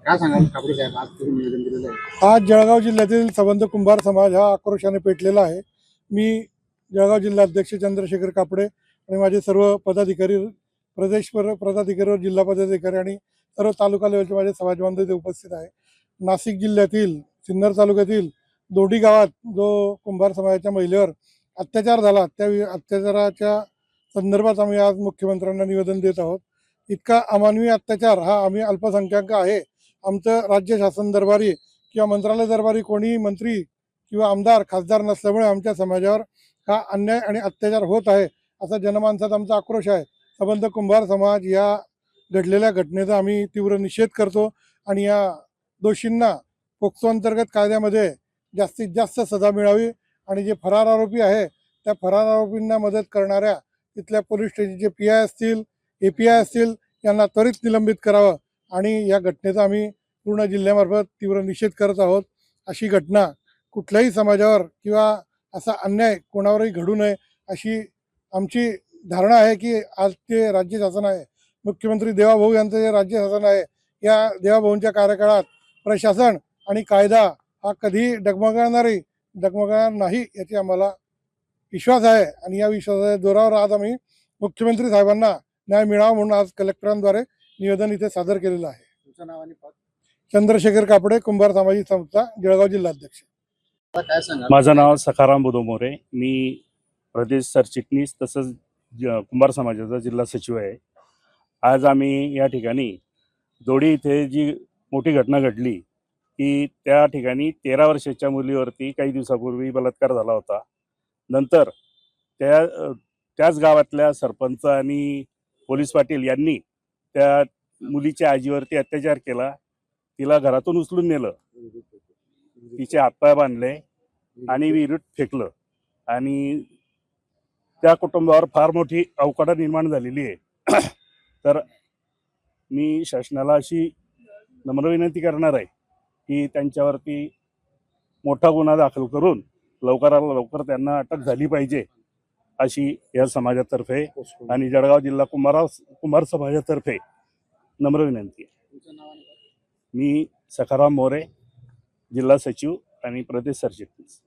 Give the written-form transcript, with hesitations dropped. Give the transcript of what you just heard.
काय सांगाल कापडे साहेब, आज तुम्ही निवेदन दिलेलं आहे? आज जळगाव जिल्ह्यातील संबंध कुंभार समाज हा आक्रोशाने पेटलेला आहे। मी जळगाव जिल्हाध्यक्ष चंद्रशेखर कापडे आणि माझे सर्व पदाधिकारी, पदाधिकारी व जिल्हा पदाधिकारी आणि सर्व तालुका लेवलचे माझे समाज बांधव इथे उपस्थित आहे। नाशिक जिल्ह्यातील सिन्नर तालुक्यातील दोडी गावात जो कुंभार समाजाच्या महिलेवर अत्याचार झाला, त्या अत्याचाराच्या संदर्भात आम्ही आज मुख्यमंत्र्यांना निवेदन देत आहोत। इतका अमानवी अत्याचार हा आम्ही अल्पसंख्याक आहे, आमचं राज्य शासन दरबारी किंवा मंत्रालय दरबारी कोणी मंत्री किंवा आमदार खासदार नसल्यामुळे आमच्या समाजावर हा अन्याय आणि अत्याचार होत आहे, असा जनमानसात आमचा आक्रोश आहे। संबंध कुंभार समाज या घडलेल्या घटनेचा आम्ही तीव्र निषेध करतो आणि या दोषींना पोक्सो अंतर्गत कायद्यामध्ये जास्तीत जास्त सजा मिळावी आणि जे फरार आरोपी आहे त्या फरार आरोपींना मदत करणाऱ्या तिथल्या पोलीस स्टेशनचे PI असतील, API असतील यांना त्वरित निलंबित करावं आणि या घटनेचा आम्ही पूर्ण जिल्ह्यामार्फत तीव्र निषेध करत आहोत। अशी घटना कुठल्याही समाजावर किंवा असा अन्याय कोणावरही घडू नये अशी आमची धारणा आहे की आज ते राज्य शासन आहे, मुख्यमंत्री देवाभाऊ यांचं जे राज्य शासन आहे, या देवाभाऊंच्या कार्यकाळात प्रशासन आणि कायदा हा कधी डगमगणार नाही याची आम्हाला विश्वास आहे आणि या विश्वासाच्या जोरावर आज आम्ही मुख्यमंत्री साहेबांना न्याय मिळावा म्हणून आज कलेक्टरांद्वारे निवेदन इथे सादर केलेलं आहे। तुमचं नाव आणि पद? चंद्रशेखर कापडे, कुंभार सामाजिक संस्था, जळगाव जिल्हाध्यक्ष। काय सांगाल? माझं नाव सखाराम बुधोमोरे, मी प्रदेश सरचिटणीस तसंच कुंभार समाजाचा जिल्हा सचिव आहे। आज आम्ही या ठिकाणी दोडी इथे जी मोठी घटना घडली की त्या ठिकाणी 13 वर्षाच्या मुलीवरती काही दिवसापूर्वी बलात्कार झाला होता। नंतर त्याच गावातल्या सरपंच आणि पोलीस पाटील यांनी त्या मुलीच्या आजीवरती अत्याचार केला, तिला घरातून उचलून नेलं, तिचे हातपाय बांधले आणि विहिरीत फेकलं आणि त्या कुटुंबावर फार मोठी अवकाळा निर्माण झालेली आहे। तर मी शासनाला अशी नम्र विनंती करणार आहे की त्यांच्यावरती मोठा गुन्हा दाखल करून लवकरात लवकर त्यांना अटक झाली पाहिजे, अशी या समाजातर्फे आणि जळगाव जिल्हा कुंभार समाजातर्फे नम्र विनंती आहे। तुमचं नाव आणि पद? मी सखाराम मोरे, जिल्हा सचिव आणि प्रदेश सरचिटणीस।